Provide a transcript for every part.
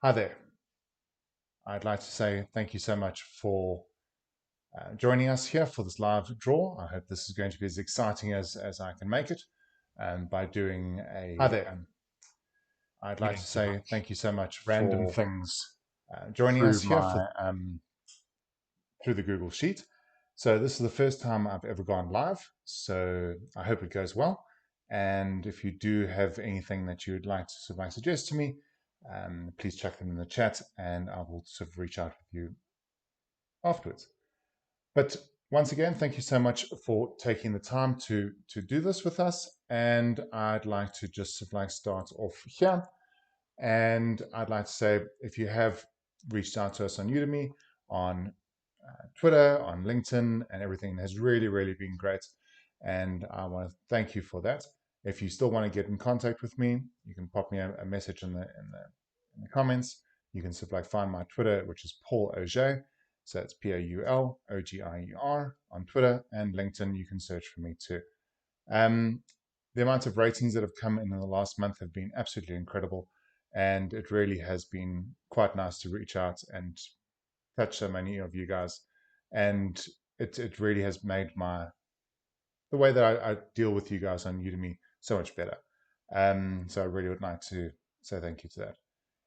Hi there. I'd like to say thank you so much for joining us here for this live draw. I hope this is going to be as exciting as I can make it by doing a. Hi there. I'd like to say thank you so much Random for things joining through us here my through the Google Sheet. So this is the first time I've ever gone live, so I hope it goes well. And if you do have anything that you would like to suggest to me, please chuck them in the chat, and I will reach out with you afterwards. But once again, thank you so much for taking the time to do this with us. And I'd like to just start off here. And I'd like to say, if you have reached out to us on Udemy, on Twitter, on LinkedIn, and everything has really, really been great. And I want to thank you for that. If you still want to get in contact with me, you can pop me a message in the comments. You can find my Twitter, which is Paul Augier. So it's PaulOgier on Twitter, and LinkedIn. You can search for me too. Um, the amount of ratings that have come in the last month have been absolutely incredible, and it really has been quite nice to reach out and touch so many of you guys, and it really has made the way that I deal with you guys on Udemy so much better. So I really would like to say thank you to that.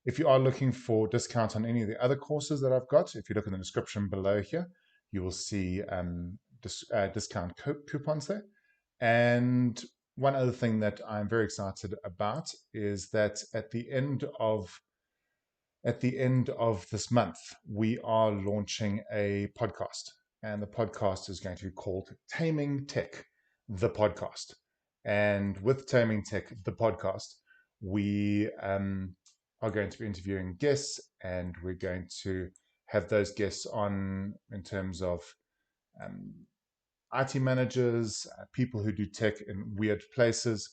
If you are looking for discounts on any of the other courses that I've got, if you look in the description below here, you will see discount coupons there. And one other thing that I'm very excited about is that at the end of this month, we are launching a podcast. And the podcast is going to be called Taming Tech, the podcast. And with Taming Tech, the podcast, we are going to be interviewing guests, and we're going to have those guests on in terms of um, IT managers, people who do tech in weird places.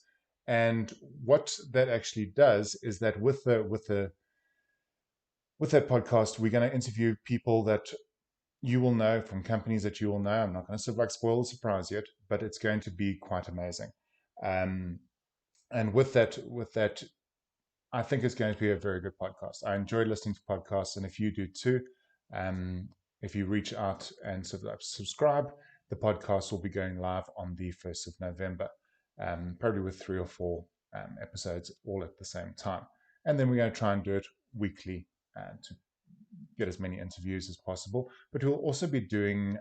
And what that actually does is that with that podcast, we're going to interview people that you will know from companies that you will know. I'm not going to spoil the surprise yet, but it's going to be quite amazing. Um, and with that, I think it's going to be a very good podcast. I enjoy listening to podcasts, and if you do too, um, if you reach out and subscribe, the podcast will be going live on the 1st of November, probably with 3 or 4 episodes all at the same time. And then we're going to try and do it weekly to get as many interviews as possible. But we'll also be doing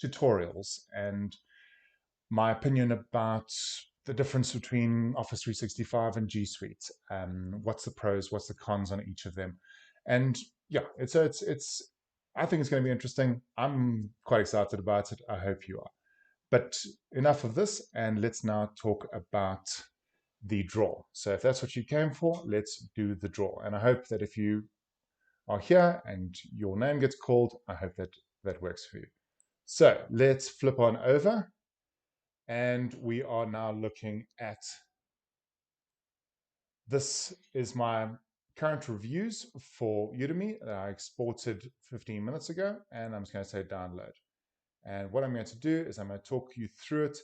tutorials and my opinion about the difference between Office 365 and G Suite. What's the pros? What's the cons on each of them? And yeah, it's. I think it's going to be interesting. I'm quite excited about it. I hope you are. But enough of this, and let's now talk about the draw. So if that's what you came for, let's do the draw. And I hope that if you are here and your name gets called, I hope that that works for you. So let's flip on over, and we are now looking at, this is my current reviews for Udemy that I exported 15 minutes ago, and I'm just going to say download. And what I'm going to do is I'm going to talk you through it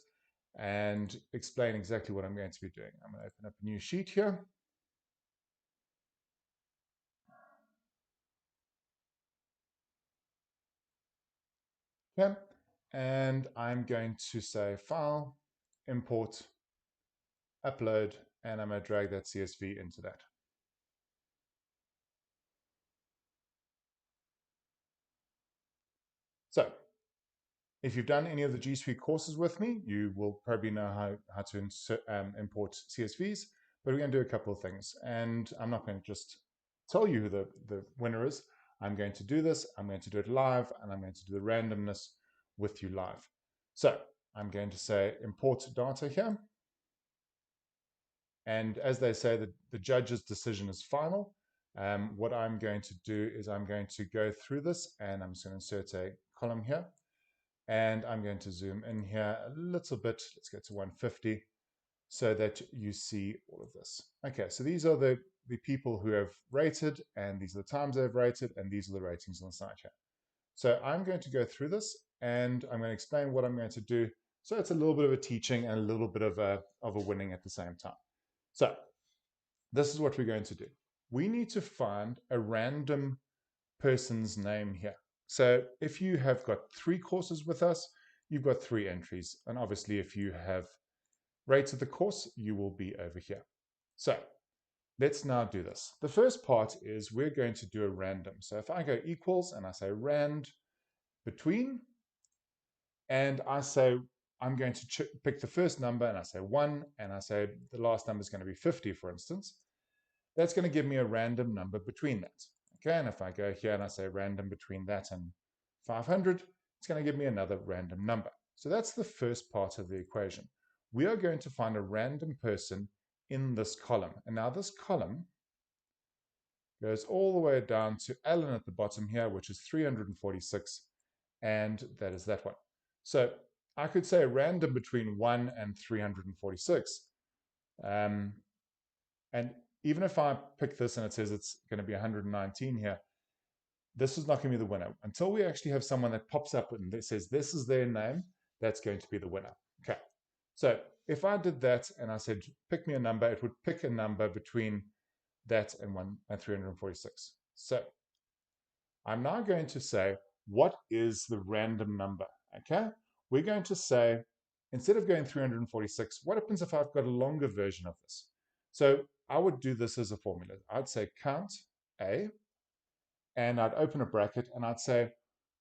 and explain exactly what I'm going to be doing. I'm going to open up a new sheet here. Okay. And I'm going to say file, import, upload, and I'm going to drag that CSV into that. So if you've done any of the G Suite courses with me, you will probably know how to import CSVs, but we're going to do a couple of things. And I'm not going to just tell you who the winner is. I'm going to do this, I'm going to do it live, and I'm going to do the randomness with you live. So I'm going to say import data here. And as they say, the judge's decision is final. What I'm going to do is I'm going to go through this, and I'm just going to insert a column here. And I'm going to zoom in here a little bit. Let's go to 150 so that you see all of this. Okay, so these are the people who have rated, and these are the times they've rated, and these are the ratings on the site here. So I'm going to go through this, and I'm going to explain what I'm going to do. So it's a little bit of a teaching and a little bit of a winning at the same time. So this is what we're going to do. we need to find a random person's name here. So if you have got 3 courses with us, you've got 3 entries. And obviously, if you have rated the course, you will be over here. So let's now do this. The first part is we're going to do a random. So if I go equals and I say rand between, and I say I'm going to pick the first number and I say 1, and I say the last number is going to be 50, for instance, that's going to give me a random number between that. Okay, and if I go here and I say random between that and 500, it's going to give me another random number. So that's the first part of the equation. We are going to find a random person in this column. And now this column goes all the way down to Alan at the bottom here, which is 346, and that is that one. So I could say a random between 1 and 346. And even if I pick this and it says it's going to be 119 here, this is not going to be the winner. Until we actually have someone that pops up and that says this is their name, that's going to be the winner. Okay, so if I did that and I said pick me a number, it would pick a number between that and 1 and 346. So I'm now going to say, what is the random number? Okay, we're going to say, instead of going 346, what happens if I've got a longer version of this? So I would do this as a formula. I'd say count A, and I'd open a bracket and I'd say,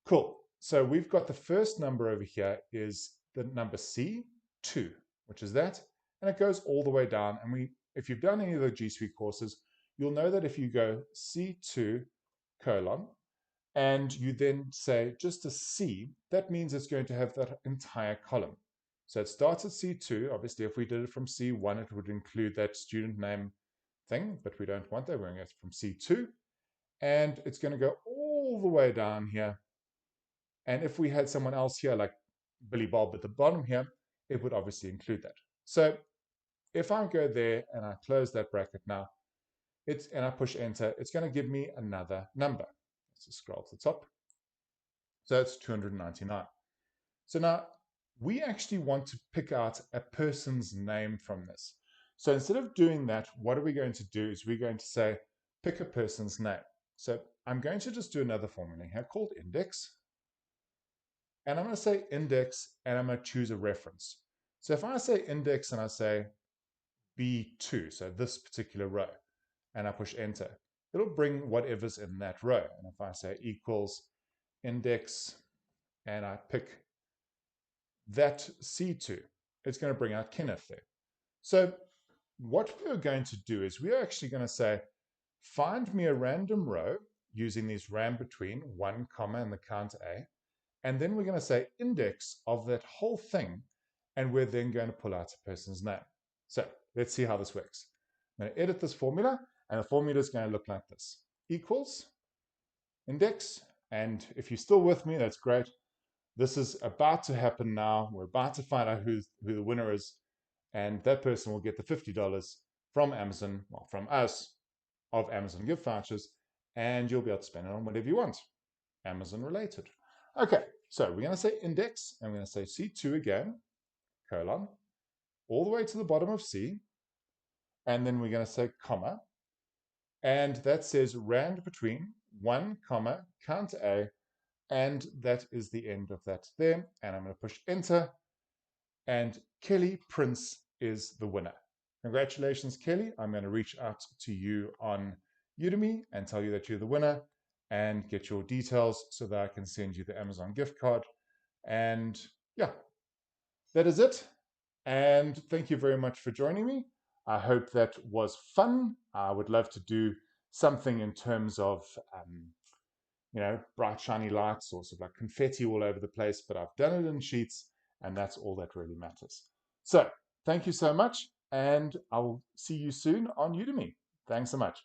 cool. So we've got the first number over here is the number C2, which is that, and it goes all the way down. And if you've done any of the G Suite courses, you'll know that if you go C2 colon, and you then say just a C, that means it's going to have that entire column. So it starts at C2. Obviously, if we did it from C1, it would include that student name thing, but we don't want that. We're going to go from C2, and it's going to go all the way down here. And if we had someone else here, like Billy Bob at the bottom here, it would obviously include that. So if I go there and I close that bracket now, and I push enter, it's going to give me another number. Let's just scroll to the top. So that's 299. So now we actually want to pick out a person's name from this. So instead of doing that, what are we going to do is we're going to say, pick a person's name. So I'm going to just do another formula here called index. And I'm going to say index, and I'm going to choose a reference. So if I say index and I say B2, so this particular row, and I push enter, it'll bring whatever's in that row. And if I say equals index and I pick that C2, it's going to bring out Kenneth there. So what we're going to do is we're actually going to say, find me a random row using these rand between 1 comma and the count A. And then we're going to say index of that whole thing. And we're then going to pull out a person's name. So let's see how this works. I'm going to edit this formula, and the formula is going to look like this. Equals index. And if you're still with me, that's great. This is about to happen now. We're about to find out who the winner is. And that person will get the $50 from Amazon, well, from us, of Amazon gift vouchers. And you'll be able to spend it on whatever you want, Amazon related. Okay, so we're going to say index, and we're going to say C2 again, colon, all the way to the bottom of C. And then we're going to say comma. And that says rand between 1 comma count A. And that is the end of that there. And I'm going to push enter. And Kelly Prince is the winner. Congratulations, Kelly. I'm going to reach out to you on Udemy and tell you that you're the winner and get your details so that I can send you the Amazon gift card. And yeah, that is it. And thank you very much for joining me. I hope that was fun. I would love to do something in terms of bright shiny lights or sort of like confetti all over the place, but I've done it in sheets, and that's all that really matters. So thank you so much, and I'll see you soon on Udemy. Thanks so much.